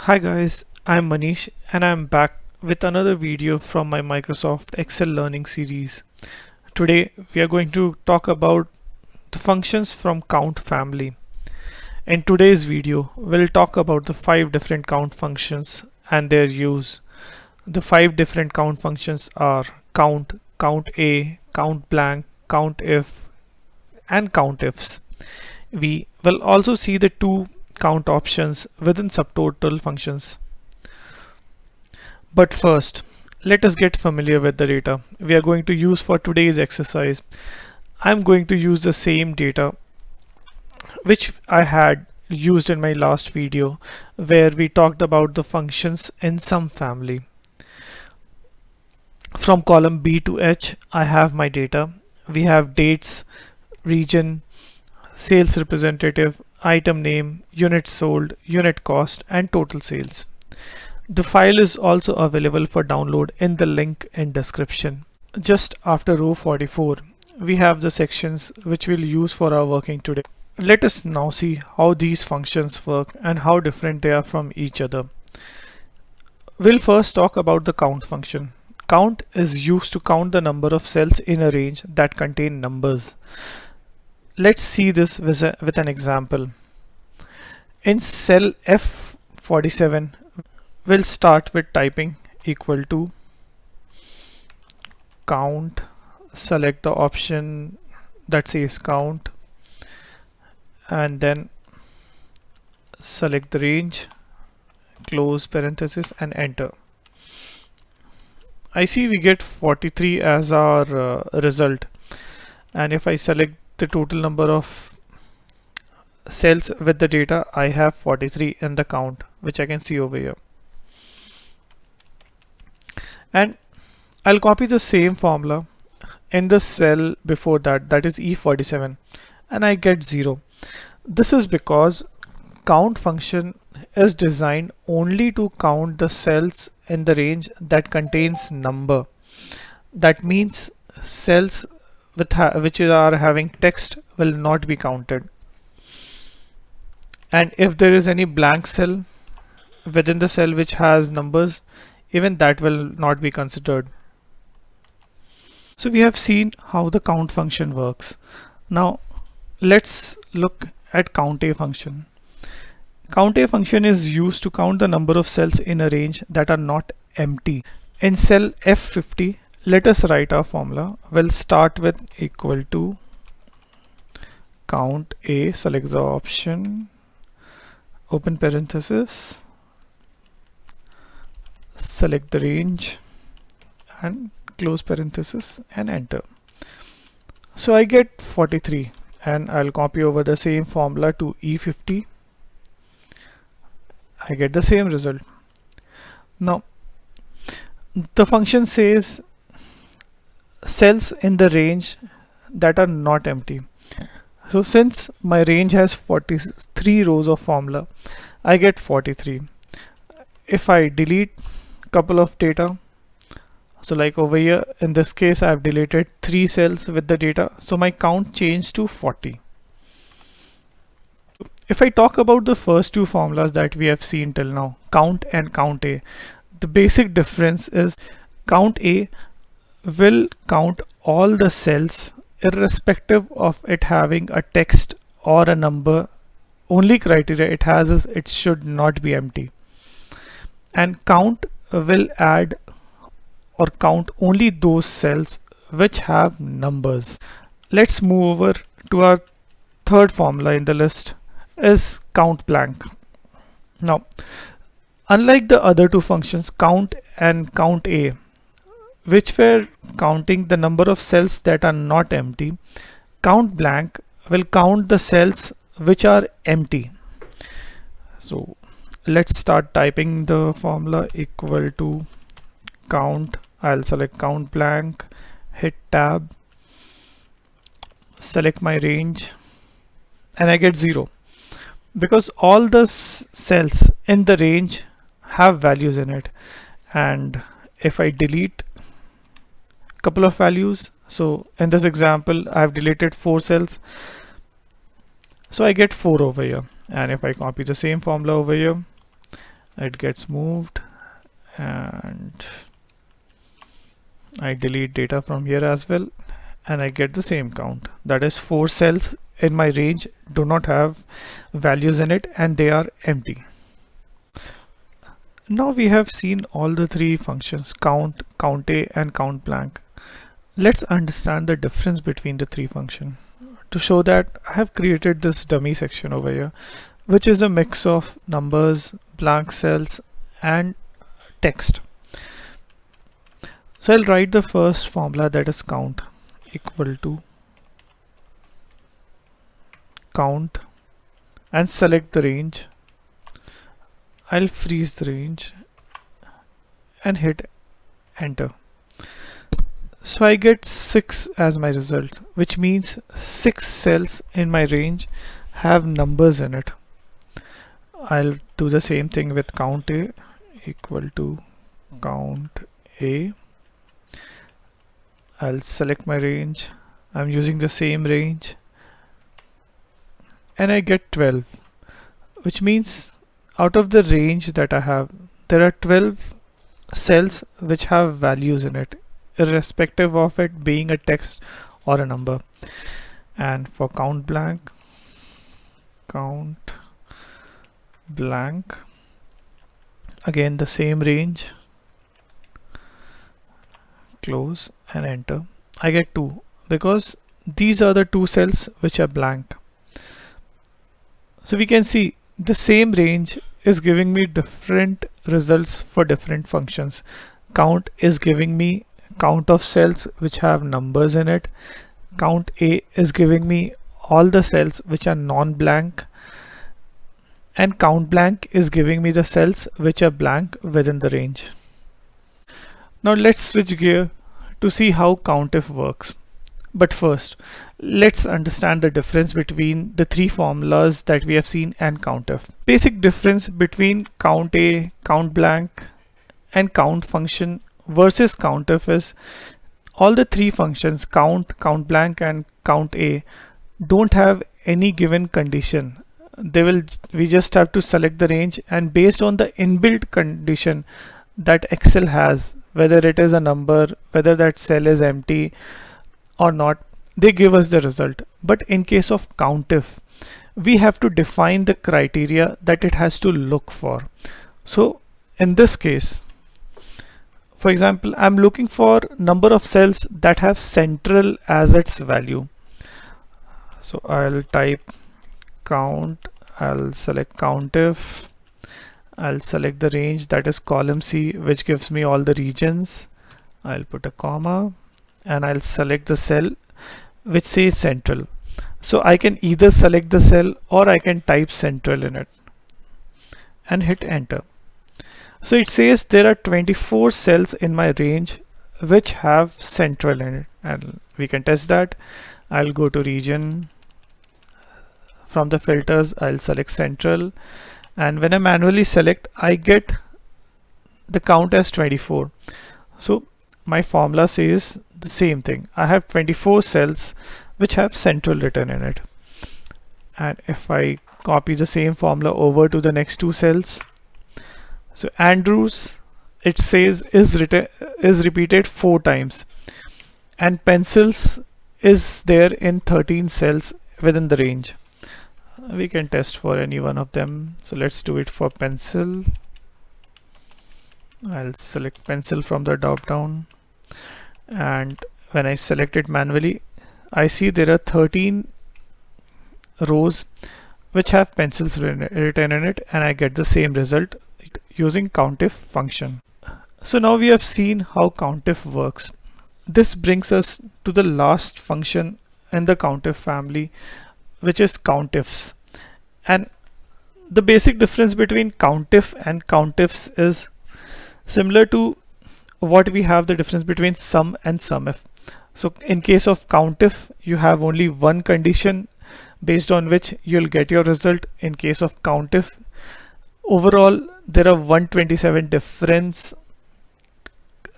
Hi guys, I'm Manish and I'm back with another video from my Microsoft Excel learning series. Today we are going to talk about the functions from count family. In today's video, we'll talk about the 5 different count functions and their use. The 5 different count functions are count, count A, count blank, count if, and countifs. We will also see the 2 count options within subtotal functions. But first, let us get familiar with the data we are going to use for today's exercise. I'm going to use the same data which I had used in my last video where we talked about the functions in sum family. From column B to H, I have my data. We have dates, region, sales representative, item name, unit sold, unit cost, and total sales. The file is also available for download in the link in description. Just after row 44, we have the sections which we'll use for our working today. Let us now see how these functions work and how different they are from each other. We'll first talk about the count function. Count is used to count the number of cells in a range that contain numbers. Let's see this with an example. In cell F47, we'll start with typing equal to count, select the option that says count, and then select the range, close parenthesis, and enter. I see we get 43 as our result, and if I select the total number of cells with the data, I have 43 in the count, which I can see over here. And I'll copy the same formula in the cell before that, that is E47, and I get 0. This is because count function is designed only to count the cells in the range that contains number. That means cells which are having text will not be counted. And if there is any blank cell within the cell which has numbers, even that will not be considered. So we have seen how the count function works. Now let's look at count A function. Count A function is used to count the number of cells in a range that are not empty. In cell F50, let us write our formula. We'll start with equal to count A, select the option, open parenthesis, select the range, and close parenthesis, and enter. So I get 43, and I'll copy over the same formula to E50. I get the same result. Now the function says cells in the range that are not empty. So since my range has 43 rows of formula, I get 43. If I delete couple of data, so like over here in this case I have deleted 3 cells with the data, so my count changed to 40. If I talk about the first 2 formulas that we have seen till now, count and count A, the basic difference is count A will count all the cells irrespective of it having a text or a number. Only criteria it has is it should not be empty. And count will add or count only those cells which have numbers. Let's move over to our third formula in the list, is count blank. Now unlike the other 2 functions, count and count A, which were counting the number of cells that are not empty, count blank will count the cells which are empty. So let's start typing the formula equal to count. I'll select count blank, hit tab, select my range, and I get 0 because all the cells in the range have values in it. And if I delete couple of values, so in this example I've deleted 4 cells, so I get 4 over here. And if I copy the same formula over here, it gets moved, and I delete data from here as well, and I get the same count. That is 4 cells in my range do not have values in it and they are empty. Now we have seen all the three functions, count, COUNTA, and COUNTBLANK. Let's understand the difference between the three functions. To show that, I have created this dummy section over here, which is a mix of numbers, blank cells, and text. So I'll write the first formula, that is count, equal to count, and select the range. I'll freeze the range and hit enter. So I get 6 as my result, which means 6 cells in my range have numbers in it. I'll do the same thing with count A, equal to count A. I'll select my range. I'm using the same range, and I get 12, which means out of the range that I have, there are 12 cells which have values in it, irrespective of it being a text or a number. And for count blank, again the same range, close and enter. I get 2 because these are the 2 cells which are blank. So we can see the same range is giving me different results for different functions. Count is giving me count of cells which have numbers in it. Count A is giving me all the cells which are non-blank, and count blank is giving me the cells which are blank within the range. Now let's switch gear to see how COUNTIF works. But first, let's understand the difference between the three formulas that we have seen and COUNTIF. Basic difference between count A, count blank, and count function versus COUNTIF is all the three functions, count, count blank, and count A, don't have any given condition. We just have to select the range, and based on the inbuilt condition that Excel has, whether it is a number, whether that cell is empty or not, they give us the result. But in case of COUNTIF, we have to define the criteria that it has to look for. So in this case, for example, I'm looking for number of cells that have central as its value. So I'll type count, I'll select COUNTIF, I'll select the range, that is column C, which gives me all the regions. I'll put a comma, and I'll select the cell which says central. So I can either select the cell or I can type central in it and hit enter. So it says there are 24 cells in my range which have central in it, and we can test that. I'll go to region. From the filters, I'll select central, and when I manually select, I get the count as 24. So my formula says the same thing. I have 24 cells which have central written in it. And if I copy the same formula over to the next 2 cells, so Andrews, it says is repeated 4 times, and pencils is there in 13 cells within the range. We can test for any one of them. So let's do it for pencil. I'll select pencil from the drop down, and when I select it manually, I see there are 13 rows which have pencils written in it, and I get the same result using COUNTIF function. So now we have seen how COUNTIF works. This brings us to the last function in the COUNTIF family, which is COUNTIFs. And the basic difference between COUNTIF and COUNTIFs is similar to what we have the difference between sum and SUMIF. So in case of COUNTIF, you have only one condition based on which you'll get your result. In case of COUNTIF, overall there are 127 different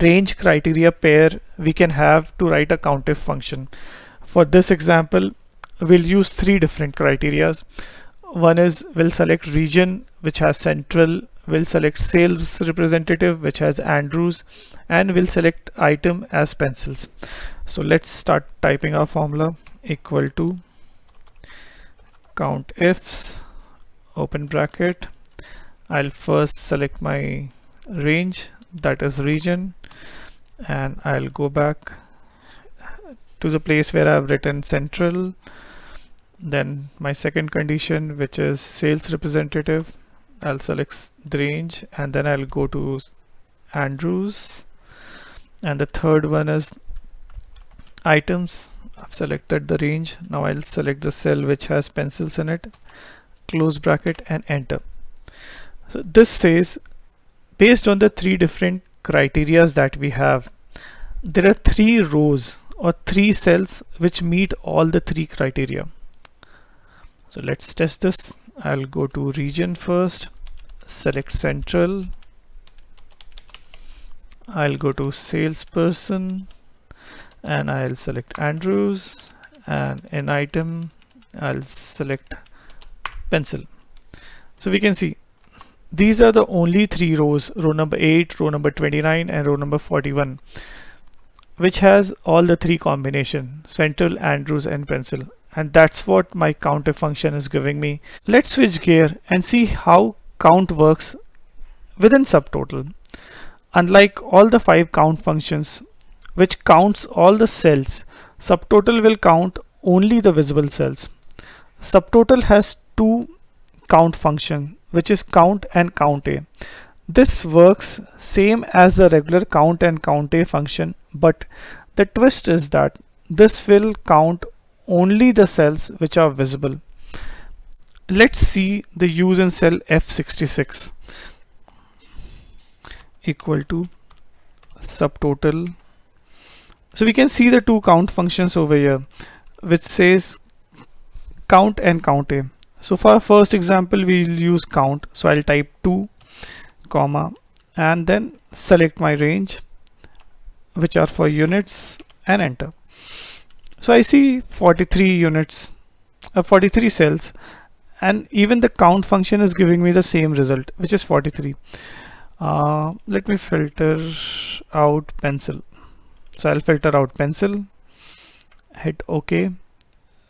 range criteria pair we can have to write a COUNTIF function. For this example, we'll use 3 different criterias. One is we'll select region which has central we'll select sales representative, which has Andrews, and we'll select item as pencils. So let's start typing our formula. Equal to COUNTIFS, open bracket. I'll first select my range, that is region, and I'll go back to the place where I've written central. Then my second condition, which is sales representative, I'll select the range, and then I'll go to Andrews. And the third one is items. I've selected the range. Now I'll select the cell which has pencils in it, close bracket, and enter. So this says, based on the three different criterias that we have, there are 3 rows or 3 cells which meet all the 3 criteria. So let's test this. I'll go to region first, select central. I'll go to salesperson and I'll select Andrews, and in item I'll select pencil. So we can see these are the only 3 rows, row number 8, row number 29, and row number 41, which has all the 3 combination, central, Andrews, and pencil. And that's what my COUNTIF function is giving me. Let's switch gear and see how count works within subtotal. Unlike all the 5 count functions, which counts all the cells, subtotal will count only the visible cells. Subtotal has 2 count function, which is count and COUNTA. This works same as the regular count and COUNTA function, but the twist is that this will count only the cells which are visible. Let's see the use in cell F66. Equal to subtotal. So we can see the 2 count functions over here, which says count and COUNTA. So for our first example, we'll use count. So I'll type 2, comma, and then select my range, which are for units, and enter. So I see 43 units, 43 cells, and even the count function is giving me the same result, which is 43. Let me filter out pencil. So I'll filter out pencil, hit OK.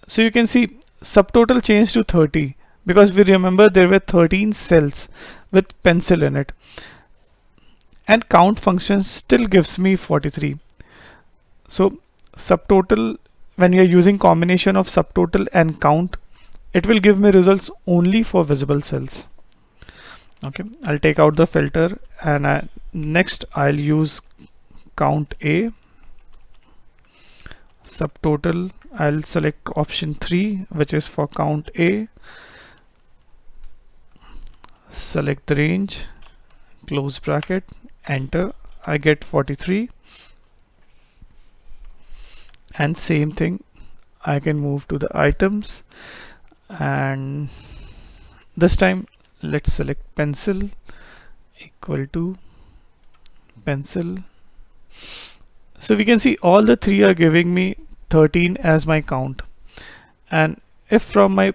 So you can see subtotal changed to 30 because we remember there were 13 cells with pencil in it, and count function still gives me 43. So subtotal, when you're using combination of subtotal and count, it will give me results only for visible cells. Okay, I'll take out the filter, and next I'll use COUNTA. Subtotal, I'll select option 3, which is for COUNTA. Select the range, close bracket, enter. I get 43. And same thing, I can move to the items, and this time let's select pencil, equal to pencil. So we can see all the 3 are giving me 13 as my count, and if from my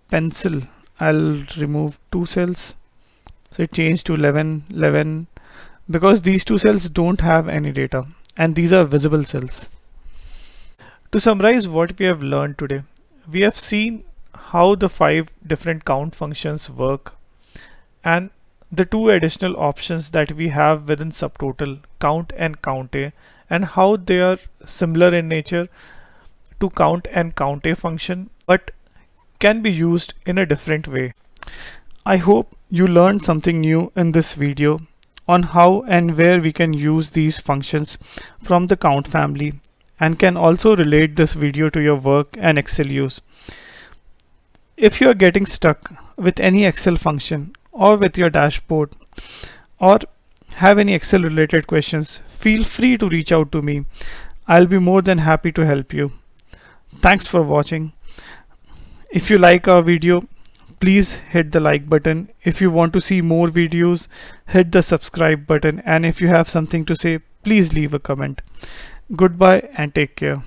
pencil I'll remove 2 cells, so it changed to 11 because these 2 cells don't have any data and these are visible cells. To summarize what we have learned today, we have seen how the 5 different count functions work and the 2 additional options that we have within subtotal, count and COUNTA, and how they are similar in nature to count and COUNTA function but can be used in a different way. I hope you learned something new in this video on how and where we can use these functions from the count family, and can also relate this video to your work and Excel use. If you are getting stuck with any Excel function or with your dashboard, or have any Excel related questions, feel free to reach out to me. I'll be more than happy to help you. Thanks for watching. If you like our video, please hit the like button. If you want to see more videos, hit the subscribe button, and if you have something to say, please leave a comment. Goodbye and take care.